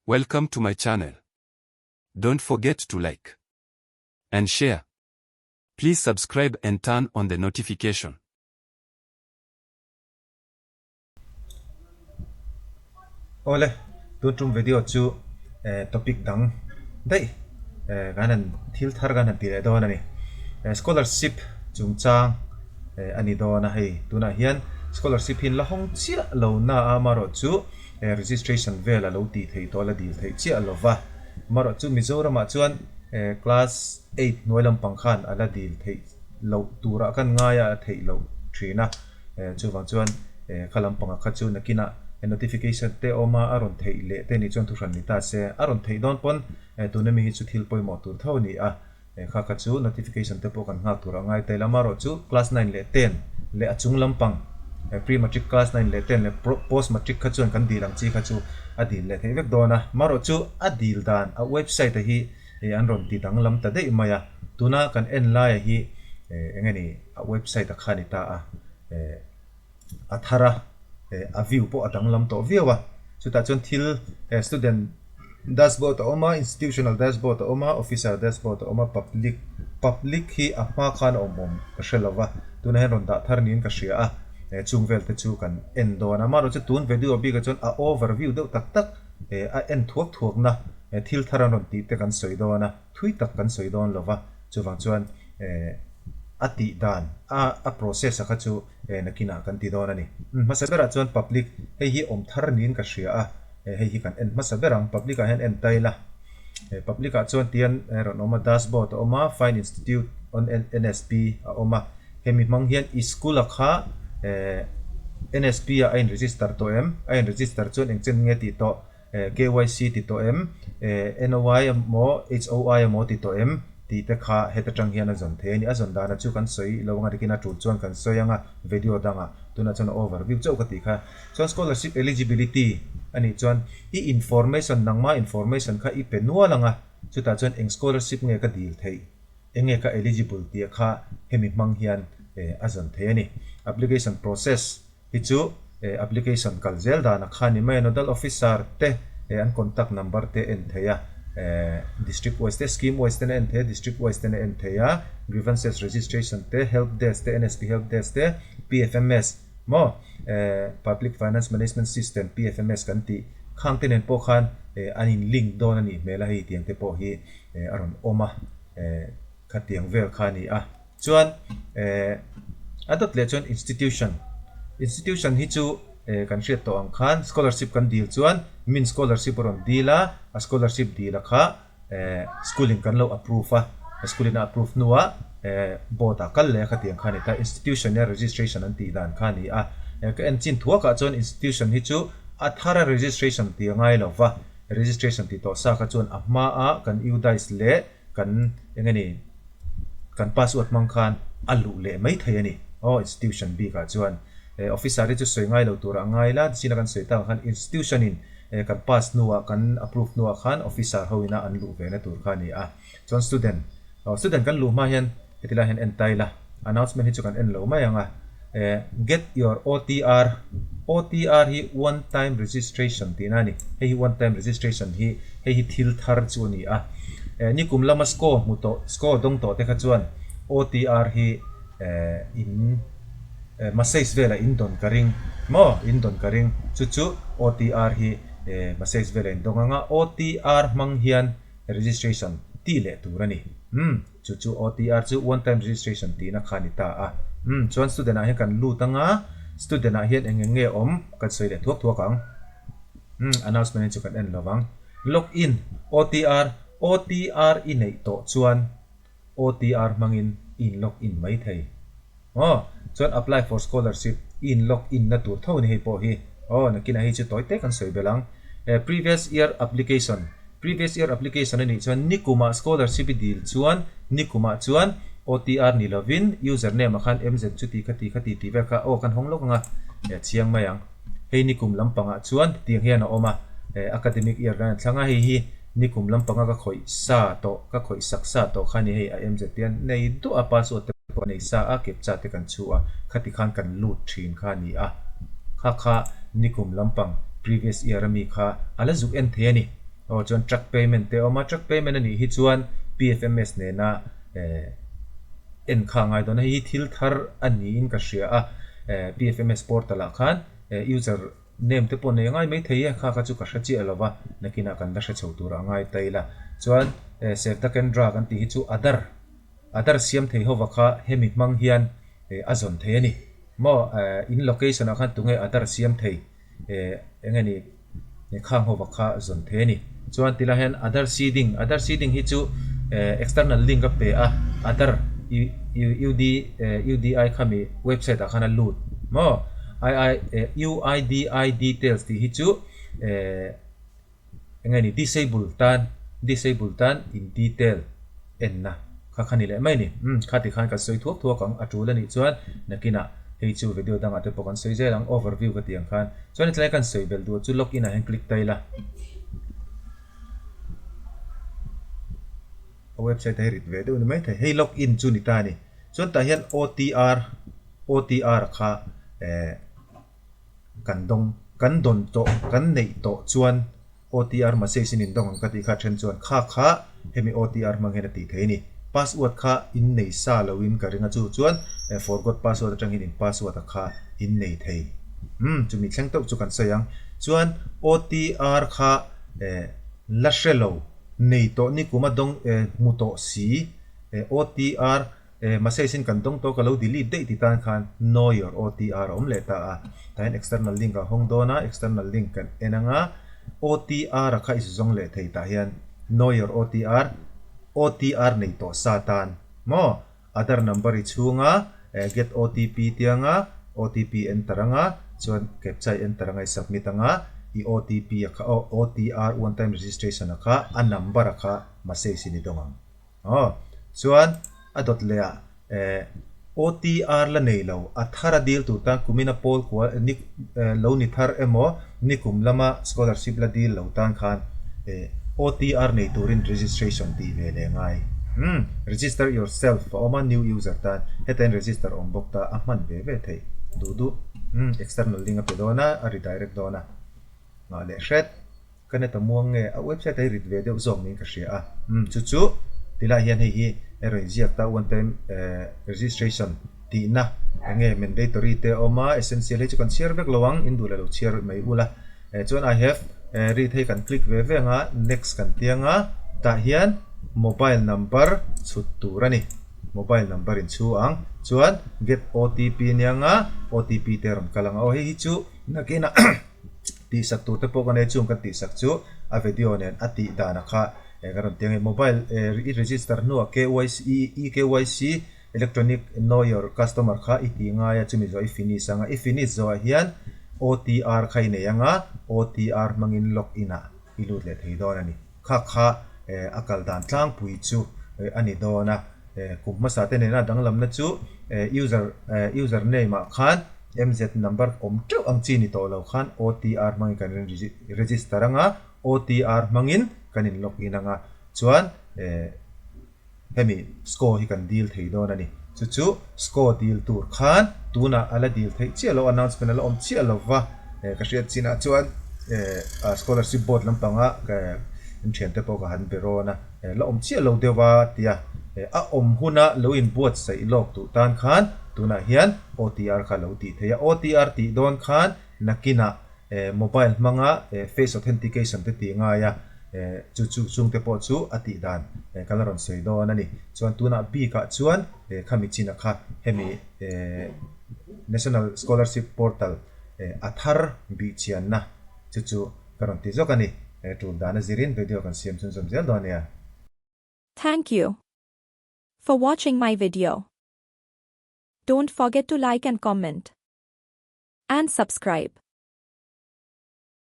Welcome to my channel. Don't forget to like and share. Please subscribe and turn on the notification. Ole, tuntrum video chu topic dang dai ganan thil thar ganan tire do na ni scholarship chungchang ani do na hei tuna hian scholarship hin la hong chia lo na amaro chu registration vela lo ti thei to la dil thei chia lo wa maro chu Mizoram ma chuan class 8 noilam pangkhan ala dil thei lo tura kan ngaya thei lo thina chu wang chuan khalam panga kha chu nakina notification te oma aron thei le te ni chon thu ran ni ta se aron thei don pon tuna mi hi chu thil poi mo tur tho ni a kha kha chu notification te po kan nga tur angai te lamaro chu class 9 le 10 le achung lampang pre matric class 9 le 10 le post matric kha chuan kan dilang chi kha chu adil le thei vek dona maro chu adil dan a website hi anron ti dang lam ta dei maya tuna kan en lai hi engani a website a khani ta a thara a view po atang lam to view wa chu ta chon thil student dashboard oma institutional dashboard oma officer dashboard oma public hi a ma khan omom ka shelawa tuna hen ron da thar nin ka shia a chungvel te chu kan en do na maro chu tun video bi ka chon a overview do tak tak a en thuak na thil tharan ron ti te kan soi do na thui tak kan soi don lova chu wang chuan ati dan a process a kha chu nakina kan ti do na ni masabera chuan public hei hi om thar nin ka shia a hei hi kan en masaberang public a hen en taila public a chuan tian ron oma dashboard oma fine institute on NSP a oma hemi mang hian school a kha NSP a in register to em a in register chuan engchen nge ti to KYC ti to em NOI mo HOI mo ti to em ti te kha heta tang hian a zon the ni a zon dana chu kan soi lo nga dikina tu chuan kan soyanga video danga tuna chon overview chau ka ti kha chuan scholarship eligibility ani chuan I information nangma information kha I penua langa chu ta chuan eng scholarship nge ka dil thei enge ka eligible ti kha hemi mang hian a zon the ni application process hi chu application kalzel dana khani mai nodal officer te an contact number te en theya district wise scheme wise en the district wise en theya grievances registration te help desk te NSP help desk te PFMS mo public finance management system PFMS kan ti khang tenen po khan anin link don ani mela hi tiang te po hi aron oma khatiang vel khani a chuan adot le chuan institution hi chu kan hriat to ang khan scholarship kan deal chuan min scholarship ron dila a scholarship dila kha schooling kan lo approve a schooling na approve nuwa boda kal le khatiang khani ta institution ya registration an ti dan khani a ka en chin thuak a chuan institution hi chu athara registration ti ngai lova registration ti to sa kha chuan a ma a kan udais le kan engani kan password mang khan alu le mai thai ani institution b ka chuan officer ri chu soi ngai lo tur angai la sina kan soi ta khan institution in kan pass nuwa kan approve nuwa khan officer hoina an lu ve na tur khani a chuan student kan lu ma hian etila hen en taila announcement hi chu kan en lo mai anga get your OTR hi one time registration tinani hei one time registration hi hei thil thar chu ni a ni kumlama score dong to te kha chuan OTR hi in message vela in don karing chu OTR hi message vela in donganga OTR mang hian registration ti le turani chu OTR chu one time registration ti na khani ta a chuan student a hian kan lu tanga student a hian engenge om kan soi le thuak ang announcement chu kan en lawang login OTR i nei to chuan OTR mangin in login mai thei chuan apply for scholarship in login na tur tho ni hei po hi nakina hi chu toy te kan soi belang previous year application ani chuan nikuma scholarship deal chuan nikuma chuan OTR ni lovin username khan MZ chu ti khati ti ve kha kan hong lok nga chiang mayang hei nikum lampanga chuan tiang hian a oma academic year ran thlanga hi nikum lampanga ka khoi saksa to khani hei MZ tian nei du a password te nei sa a captcha te kan chu a khati khan kan lut thin khani a kha nikum lampang previous year mi kha ala zuk en the ni chuan track payment te oma track payment ani hi chuan PFMS ne na en khangai don hi thil thar ani in ka hria a PFMS portal a khan user name te pon ngai mai thei kha kha chu ka hra chi alova nakina kan da hra chho tur angai taila chuan save the can drag an ti hi chu other siam thei ho wakha hemi mang hian azon thei ani mo in location a khan tungai other siam thei engani khang ho wakha zon thei ani chuan tila hen other seeding hi chu external link a pe a other UDI khami website a khana loot mo UIDI details ti hi chu engani disable tan in detail enna kha khani le mai ni khati khan ka soi thuak ang atul ani chuan nakina hei chu video dang ate pokan soi zelang overview ka tiang khan chuan itlai kan soi bel du chu login a hen click taila website hai rit ve de mai the hei login chu ni ta ni chuan ta hian OTR kha kan don to kan nei to chuan OTR ma se sin in dong ka ti kha then chuan kha hemi OTR mang hen ti thei ni password kha in nei sa lowin ka ringa chu chuan forgot password atang in password kha in nei thei chu mi thleng to chu kan sayang chuan OTR kha la shelo nei to ni kuma dong mu to si OTR ma se sin kan dong to ka lo delete dei ti tan khan know your OTR om le ta a tan external link a hong dona external link kan enanga OTR kha is zong le thei ta hian know your OTR nei to satan mo other number I chunga get OTP tianga OTP enter anga chuan captcha enter anga submit anga I OTP kha OTR one time registration kha a number kha message ni dongang chuan adot lea OTR la nei lo athara deal tu ta kumina pol kwa ni lo ni thar emo nikum lama scholarship la deal lo tan khan OTR nei turin registration ti ve le ngai register yourself oma new user tan heten register on bokta ahman ve thei du external link pe dona a redirect dona nga le shet kaneta muang nge a website ai rit ve de zong ni ka hria a chu tila hian hi register ta one time registration ti na nge mandatory te oma essential hi chu kan share back lowang in dula lo share mai ula chuan I have read hay kan click ve nga next kan tianga ta hian mobile number chuturani mobile number in chu ang chuan get OTP nianga OTP teron kalanga o hi chu nakina ti sak tu te pok ane chung kan ti sak chu a video nen ati dana kha karon tiang mobile register no KYC electronic know your customer kha itinga ya chumi zo finish zo hian OTR khai ne yanga OTR mangin login a ilut le thei don ani kha akal dan tlang pui chu ani dona kumma sa te ne na danglam na chu user name a khan MZ number om chu ang chi ni to lo khan OTR mangin kan register anga OTR mangin kanin login anga chuan hemi score hi kan deal thei don ani chu score deal tur khan tuna ala deal thei chialo announcement ala om chialo wa ka hriat china chuan scholarship board lampanga ka thian te poka han berona la om chialo dewa tia a om huna lo in board sai lok tu tan khan tuna hian OTR kha lo ti theya OTR ti don khan nakina mobile manga face authentication te ti nga ya chu chung te po chu ati dan kalaron sei do nani chuan tuna b ka chuan khami china kha hemi national scholarship portal athar Bihchianna chu karon ti zokani tul dana zirin video kan siam chun zel do ania. Thank you for watching my video. Don't forget to like and comment and subscribe.